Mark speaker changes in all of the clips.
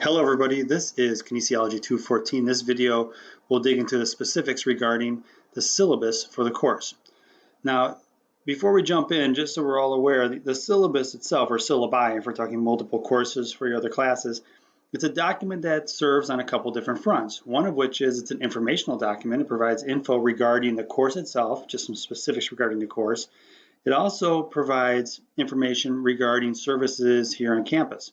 Speaker 1: Hello everybody, this is Kinesiology 214. This video will dig into the specifics regarding the syllabus for the course. Now, before we jump in, just so we're all aware, the syllabus itself, or syllabi, if we're talking multiple courses for your other classes, it's a document that serves on a couple different fronts. One of which is it's an informational document. It provides info regarding the course itself, just some specifics regarding the course. It also provides information regarding services here on campus.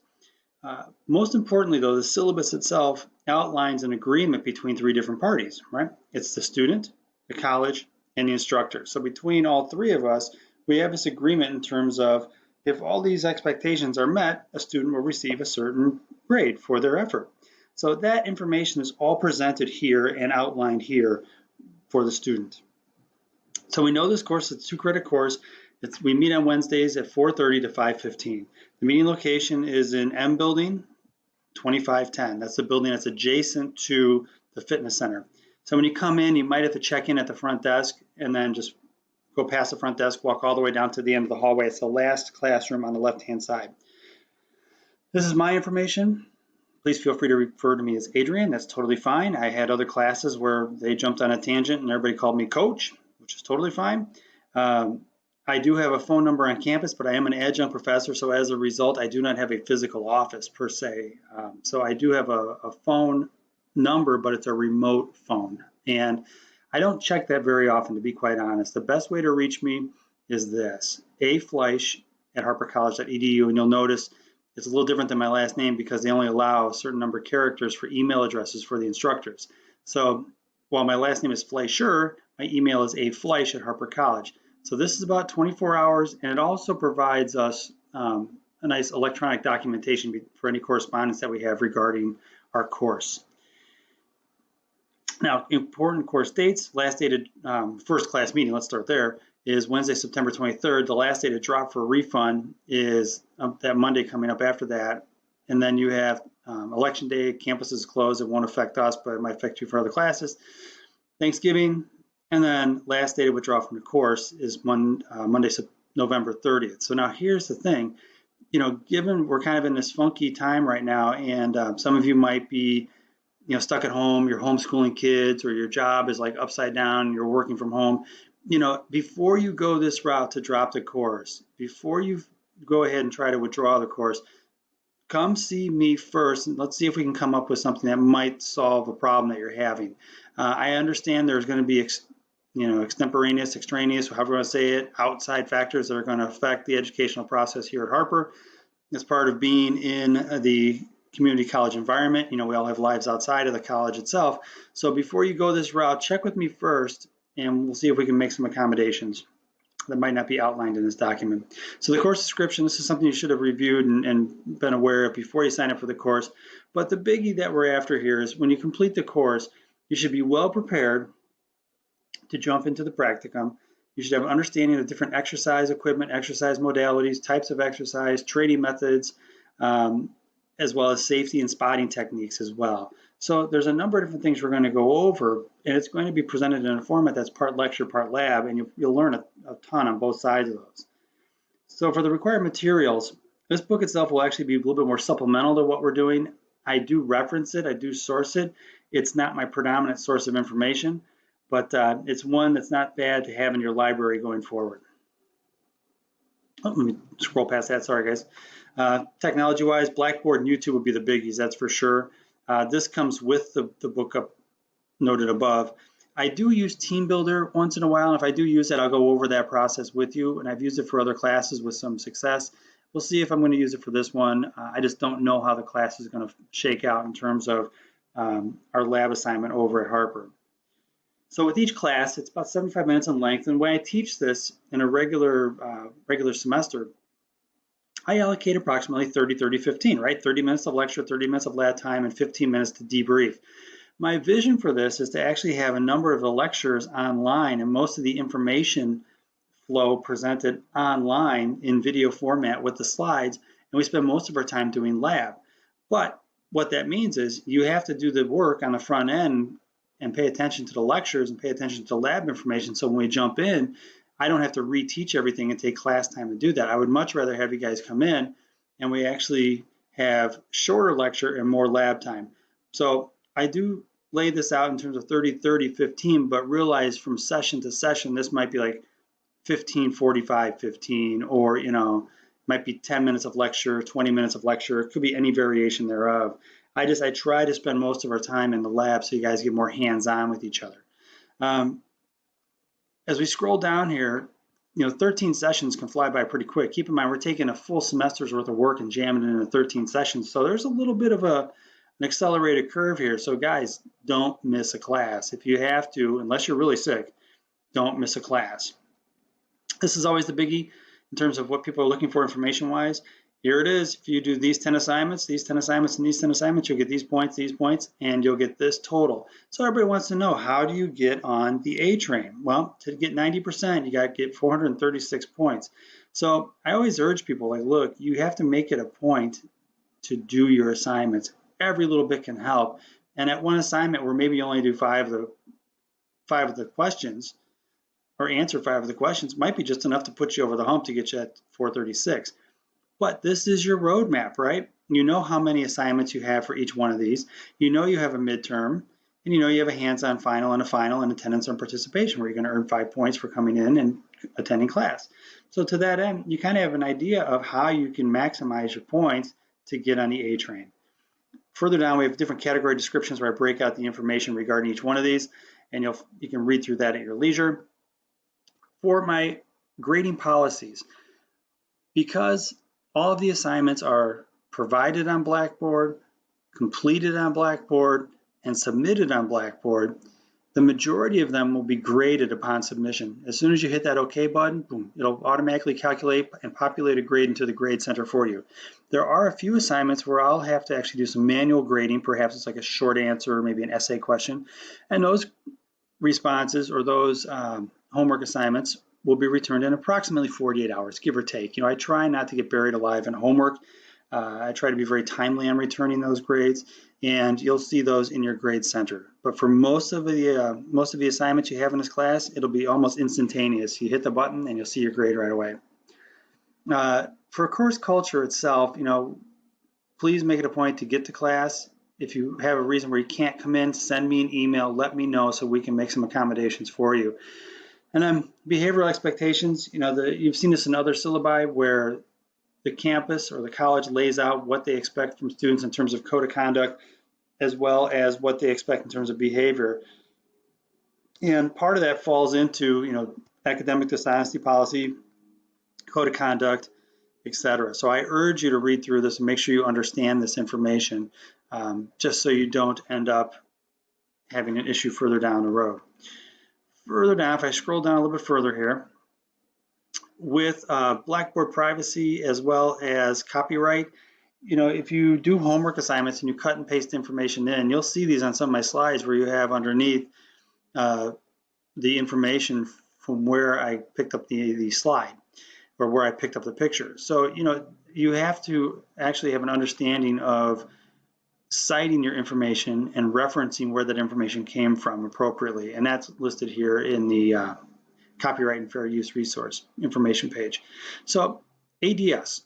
Speaker 1: Most importantly, though, the syllabus itself outlines an agreement between three different parties, right? It's the student, the college, and the instructor. So between all three of us, we have this agreement in terms of if all these expectations are met, a student will receive a certain grade for their effort. So that information is all presented here and outlined here for the student. So we know this course, it's a 2-credit course. We meet on Wednesdays at 4:30 to 5:15. The meeting location is in M Building 2510. That's the building that's adjacent to the fitness center. So when you come in, you might have to check in at the front desk and then just go past the front desk, walk all the way down to the end of the hallway. It's the last classroom on the left-hand side. This is my information. Please feel free to refer to me as Adrian. That's totally fine. I had other classes where they jumped on a tangent and everybody called me coach, which is totally fine. I do have a phone number on campus, but I am an adjunct professor, so as a result, I do not have a physical office per se. So I do have a phone number, but it's a remote phone. And I don't check that very often, to be quite honest. The best way to reach me is this, afleisch@harpercollege.edu, and you'll notice it's a little different than my last name because they only allow a certain number of characters for email addresses for the instructors. So while my last name is Fleischer, my email is afleisch@harpercollege. So this is about 24 hours, and it also provides us a nice electronic documentation for any correspondence that we have regarding our course. Now, important course dates, last dated first class meeting, let's start there, is Wednesday, September 23rd. The last day to drop for a refund is that Monday coming up after that. And then you have election day, campus is closed. It won't affect us, but it might affect you for other classes. Thanksgiving. And then last day to withdraw from the course is Monday, November 30th. So now here's the thing, given we're kind of in this funky time right now, and some of you might be, stuck at home, you're homeschooling kids, or your job is like upside down, you're working from home. Before you go this route to drop the course, before you go ahead and try to withdraw the course, come see me first, and let's see if we can come up with something that might solve a problem that you're having. I understand there's going to be extemporaneous, extraneous, however you want to say it, outside factors that are going to affect the educational process here at Harper. As part of being in the community college environment, we all have lives outside of the college itself. So before you go this route, check with me first, and we'll see if we can make some accommodations that might not be outlined in this document. So the course description, this is something you should have reviewed and been aware of before you sign up for the course. But the biggie that we're after here is when you complete the course, you should be well prepared to jump into the practicum. You should have an understanding of different exercise equipment, exercise modalities, types of exercise, training methods, as well as safety and spotting techniques as well. So there's a number of different things we're going to go over, and it's going to be presented in a format that's part lecture, part lab, and you'll learn a ton on both sides of those. So for the required materials, this book itself will actually be a little bit more supplemental to what we're doing. I do reference it, I do source it. It's not my predominant source of information, but it's one that's not bad to have in your library going forward. Oh, let me scroll past that, sorry guys. Technology-wise, Blackboard and YouTube would be the biggies, that's for sure. This comes with the book up noted above. I do use TeamBuilder once in a while, and if I do use it, I'll go over that process with you, and I've used it for other classes with some success. We'll see if I'm going to use it for this one. I just don't know how the class is going to shake out in terms of our lab assignment over at Harper. So with each class, it's about 75 minutes in length, and when I teach this in a regular semester, I allocate approximately 30-15, right? 30 minutes of lecture, 30 minutes of lab time, and 15 minutes to debrief. My vision for this is to actually have a number of the lectures online and most of the information flow presented online in video format with the slides, and we spend most of our time doing lab. But what that means is you have to do the work on the front end and pay attention to the lectures and pay attention to lab information, so when we jump in, I don't have to reteach everything and take class time to do that. I would much rather have you guys come in and we actually have shorter lecture and more lab time. So I do lay this out in terms of 30, 30, 15, but realize from session to session, this might be like 15, 45, 15, or, might be 10 minutes of lecture, 20 minutes of lecture. It could be any variation thereof. I try to spend most of our time in the lab so you guys get more hands-on with each other. As we scroll down here, 13 sessions can fly by pretty quick. Keep in mind, we're taking a full semester's worth of work and jamming it into 13 sessions. So there's a little bit of an accelerated curve here. So guys, don't miss a class. If you have to, unless you're really sick, don't miss a class. This is always the biggie in terms of what people are looking for information-wise. Here it is. If you do these 10 assignments, these 10 assignments, and these 10 assignments, you'll get these points, and you'll get this total. So everybody wants to know, how do you get on the A train? Well, to get 90%, you got to get 436 points. So I always urge people, like, look, you have to make it a point to do your assignments. Every little bit can help. And at one assignment where maybe you only do five of the questions, or answer 5 of the questions, might be just enough to put you over the hump to get you at 436. But this is your roadmap, right? You know how many assignments you have for each one of these. You know you have a midterm, and you know you have a hands-on final and attendance and participation, where you're going to earn 5 points for coming in and attending class. So to that end, you kind of have an idea of how you can maximize your points to get on the A train. Further down, we have different category descriptions where I break out the information regarding each one of these, and you can read through that at your leisure. For my grading policies, because all of the assignments are provided on Blackboard, completed on Blackboard, and submitted on Blackboard, the majority of them will be graded upon submission. As soon as you hit that OK button, boom, it'll automatically calculate and populate a grade into the grade center for you. There are a few assignments where I'll have to actually do some manual grading. Perhaps it's like a short answer or maybe an essay question. And those responses or those homework assignments will be returned in approximately 48 hours, give or take. I try not to get buried alive in homework. I try to be very timely on returning those grades, and you'll see those in your grade center. But for most of the assignments you have in this class, it'll be almost instantaneous. You hit the button and you'll see your grade right away. For course culture itself, please make it a point to get to class. If you have a reason where you can't come in, send me an email, let me know so we can make some accommodations for you. And then behavioral expectations, you've seen this in other syllabi where the campus or the college lays out what they expect from students in terms of code of conduct, as well as what they expect in terms of behavior. And part of that falls into, academic dishonesty policy, code of conduct, etc. So I urge you to read through this and make sure you understand this information, just so you don't end up having an issue further down the road. Further down, if I scroll down a little bit further here, with Blackboard privacy as well as copyright, if you do homework assignments and you cut and paste information in, you'll see these on some of my slides where you have underneath the information from where I picked up the slide or where I picked up the picture. So, you have to actually have an understanding of citing your information and referencing where that information came from appropriately. And that's listed here in the Copyright and Fair Use Resource information page. So ADS.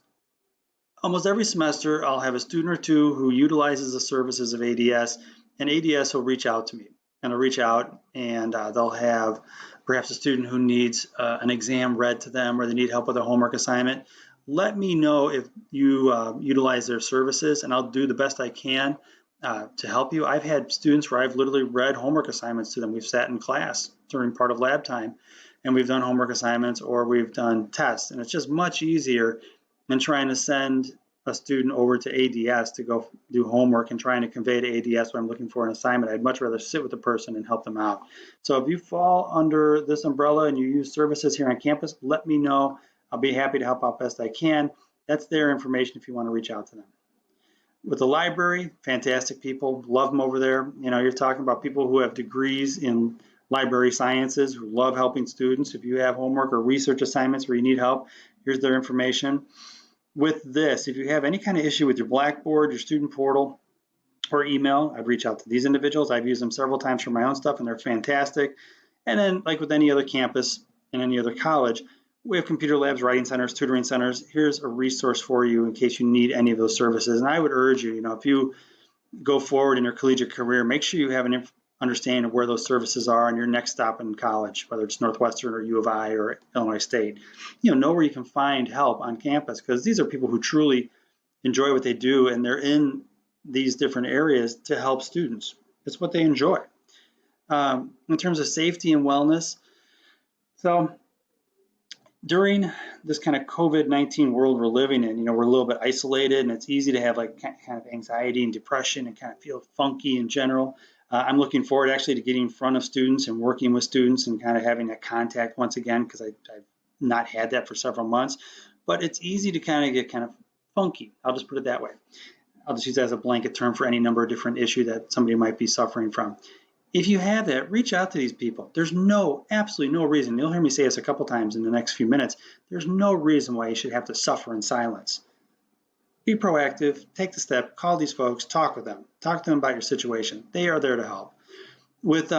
Speaker 1: Almost every semester, I'll have a student or two who utilizes the services of ADS, and ADS will reach out to me. And they'll reach out and they'll have perhaps a student who needs an exam read to them, or they need help with a homework assignment. Let me know if you utilize their services, and I'll do the best I can to help you. I've had students where I've literally read homework assignments to them. We've sat in class during part of lab time, and we've done homework assignments or we've done tests, and it's just much easier than trying to send a student over to ADS to go do homework and trying to convey to ADS what I'm looking for an assignment. I'd much rather sit with the person and help them out. So if you fall under this umbrella and you use services here on campus, let me know. I'll be happy to help out best I can. That's their information if you want to reach out to them. With the library, fantastic people, love them over there. You're talking about people who have degrees in library sciences who love helping students. If you have homework or research assignments where you need help, here's their information. With this, if you have any kind of issue with your Blackboard, your student portal, or email, I'd reach out to these individuals. I've used them several times for my own stuff, and they're fantastic. And then, like with any other campus and any other college, We have computer labs, writing centers, tutoring centers. Here's a resource for you in case you need any of those services. And I would urge you, if you go forward in your collegiate career, make sure you have an understanding of where those services are on your next stop in college, whether it's Northwestern or U of I or Illinois State. Know where you can find help on campus, because these are people who truly enjoy what they do, and they're in these different areas to help students. It's what they enjoy. In terms of safety and wellness, so during this kind of COVID-19 world we're living in, we're a little bit isolated, and it's easy to have like kind of anxiety and depression and kind of feel funky in general. I'm looking forward actually to getting in front of students and working with students and kind of having that contact once again, because I've not had that for several months. But it's easy to kind of get kind of funky. I'll just put it that way. I'll just use that as a blanket term for any number of different issues that somebody might be suffering from. If you have that, reach out to these people. There's absolutely no reason. You'll hear me say this a couple times in the next few minutes. There's no reason why you should have to suffer in silence. Be proactive, take the step, call these folks, talk with them. Talk to them about your situation. They are there to help. With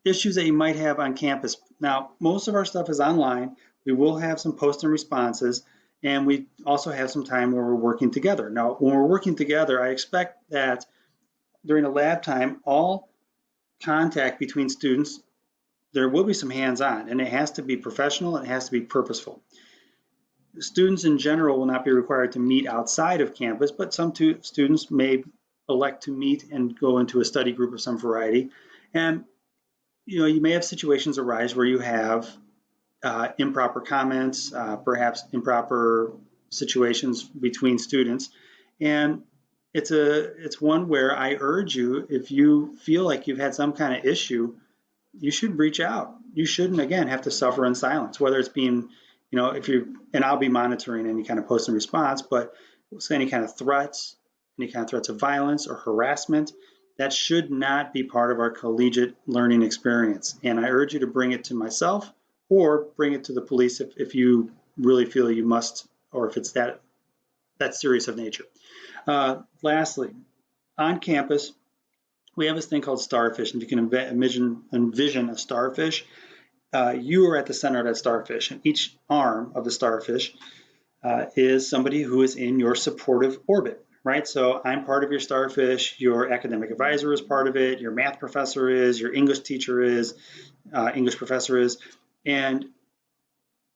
Speaker 1: issues that you might have on campus. Now, most of our stuff is online. We will have some post and responses, and we also have some time where we're working together. Now, when we're working together, I expect that during a lab time, all contact between students, there will be some hands-on, and it has to be professional and it has to be purposeful. Students in general will not be required to meet outside of campus, but some students may elect to meet and go into a study group of some variety. And you may have situations arise where you have improper comments, perhaps improper situations between students, and it's one where I urge you, if you feel like you've had some kind of issue, you should reach out. You shouldn't, again, have to suffer in silence, whether it's being, and I'll be monitoring any kind of post and response, but any kind of threats of violence or harassment, that should not be part of our collegiate learning experience. And I urge you to bring it to myself or bring it to the police if you really feel you must, or if it's that serious of nature. Lastly, on campus, we have this thing called starfish. And if you can envision a starfish, you are at the center of that starfish, and each arm of the starfish is somebody who is in your supportive orbit, right? So I'm part of your starfish, your academic advisor is part of it, your math professor is, your English teacher is, English professor is, and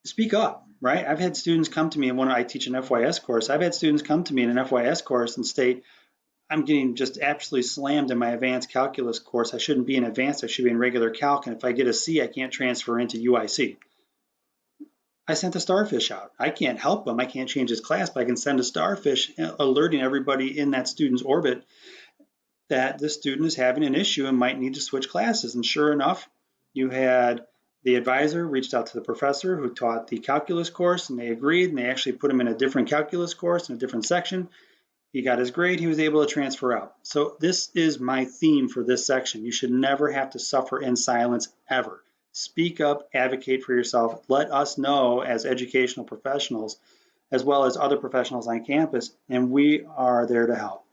Speaker 1: speak up, right? I've had students come to me, and when I teach an FYS course, I've had students come to me in an FYS course and state, I'm getting just absolutely slammed in my advanced calculus course. I shouldn't be in advanced, I should be in regular calc, and if I get a C, I can't transfer into UIC. I sent a starfish out. I can't help him, I can't change his class, but I can send a starfish alerting everybody in that student's orbit that this student is having an issue and might need to switch classes. And sure enough, you had the advisor reached out to the professor who taught the calculus course, and they agreed, and they actually put him in a different calculus course in a different section. He got his grade, he was able to transfer out. So this is my theme for this section. You should never have to suffer in silence ever. Speak up, advocate for yourself. Let us know as educational professionals, as well as other professionals on campus, and we are there to help.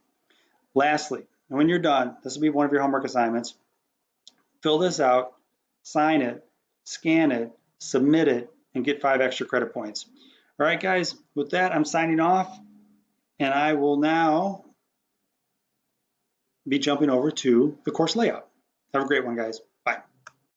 Speaker 1: Lastly, when you're done, this will be one of your homework assignments. Fill this out, sign it, scan it, submit it, and get 5 extra credit points. All right, guys, with that, I'm signing off. And I will now be jumping over to the course layout. Have a great one, guys.